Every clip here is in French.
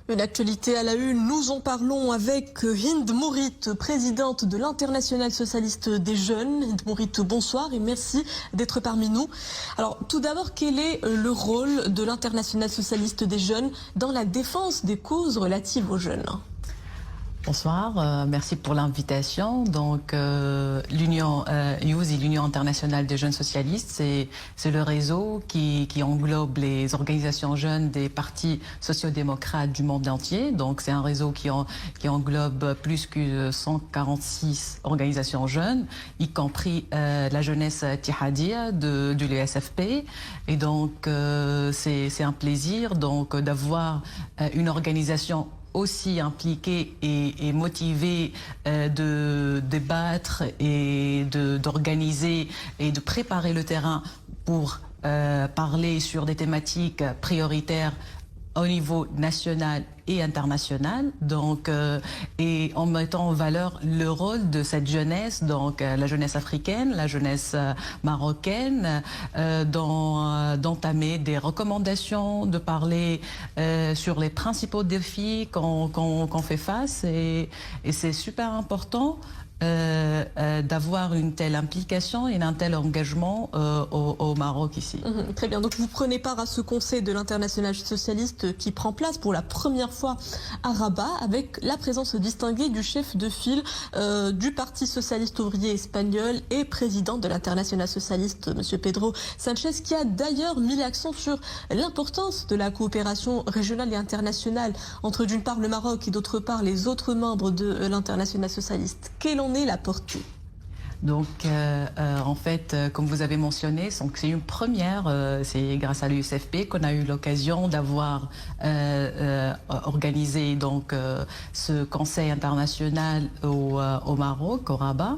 Une actualité à la une, nous en parlons avec Hind Mourit, présidente de l'Internationale socialiste des jeunes. Hind Mourit, bonsoir et merci d'être parmi nous. Alors tout d'abord, quel est le rôle de l'Internationale socialiste des jeunes dans la défense des causes relatives aux jeunes ? Bonsoir, merci pour l'invitation. Donc, l'Union USI, l'Union internationale des jeunes socialistes, c'est le réseau qui englobe les organisations jeunes des partis sociodémocrates du monde entier. Donc, c'est un réseau qui englobe plus que 146 organisations jeunes, y compris la jeunesse Tihadia de l'USFP. Et donc, c'est un plaisir donc d'avoir une organisation aussi impliqué et motivé de débattre et d'organiser et de préparer le terrain pour parler sur des thématiques prioritaires au niveau national et international, donc et en mettant en valeur le rôle de cette jeunesse, donc la jeunesse africaine, la jeunesse marocaine, d'entamer des recommandations, de parler sur les principaux défis qu'on fait face, et c'est super important d'avoir une telle implication et un tel engagement au Maroc ici. Très bien, donc vous prenez part à ce conseil de l'Internationale socialiste qui prend place pour la première fois à Rabat, avec la présence distinguée du chef de file du Parti socialiste ouvrier espagnol et président de l'Internationale socialiste, M. Pedro Sanchez, qui a d'ailleurs mis l'accent sur l'importance de la coopération régionale et internationale entre d'une part le Maroc et d'autre part les autres membres de l'Internationale socialiste. Quelle en est la portée ? Donc, en fait, comme vous avez mentionné, c'est une première. C'est grâce à l'USFP qu'on a eu l'occasion d'avoir organisé donc ce conseil international au Maroc, au Rabat,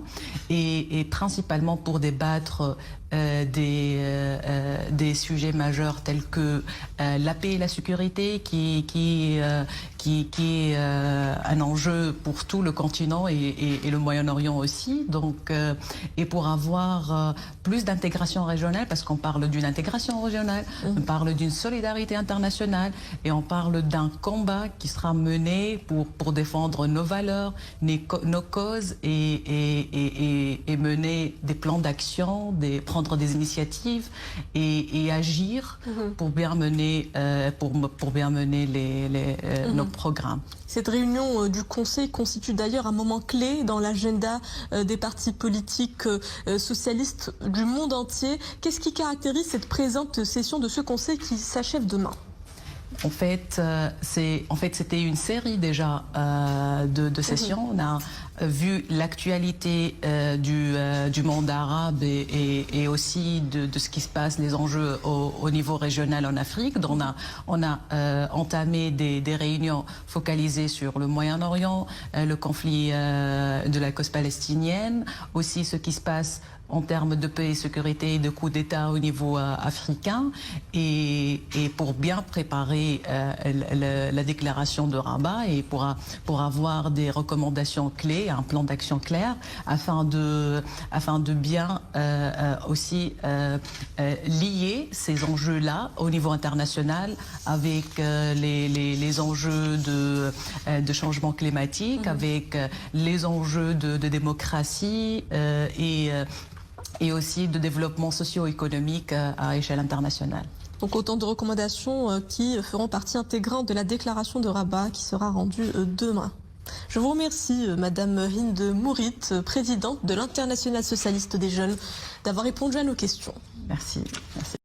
et principalement pour débattre des sujets majeurs tels que la paix et la sécurité, qui est un enjeu pour tout le continent et le Moyen-Orient aussi. Donc, et pour avoir plus d'intégration régionale, parce qu'on parle d'une intégration régionale, on parle d'une solidarité internationale et on parle d'un combat qui sera mené pour défendre nos valeurs, nos causes et mener des plans d'action, prendre des initiatives et agir pour bien mener, nos programmes. Cette réunion du Conseil constitue d'ailleurs un moment clé dans l'agenda des partis politiques socialistes du monde entier. Qu'est-ce qui caractérise cette présente session de ce Conseil qui s'achève demain ? En fait, c'était une série déjà de sessions. On a vu l'actualité du monde arabe et aussi de ce qui se passe, les enjeux au niveau régional en Afrique. Donc on a entamé des réunions focalisées sur le Moyen-Orient, le conflit de la cause palestinienne, aussi ce qui se passe en termes de paix et sécurité et de coup d'État au niveau africain, et pour bien préparer la déclaration de Rabat et pour avoir des recommandations clés, un plan d'action clair, afin de bien aussi lier ces enjeux-là au niveau international avec les enjeux de changement climatique, avec les enjeux de démocratie et aussi de développement socio-économique à échelle internationale. Donc autant de recommandations qui feront partie intégrante de la déclaration de Rabat qui sera rendue demain. Je vous remercie, Madame Hind Mourit, présidente de l'Internationale socialiste des jeunes, d'avoir répondu à nos questions. Merci. Merci.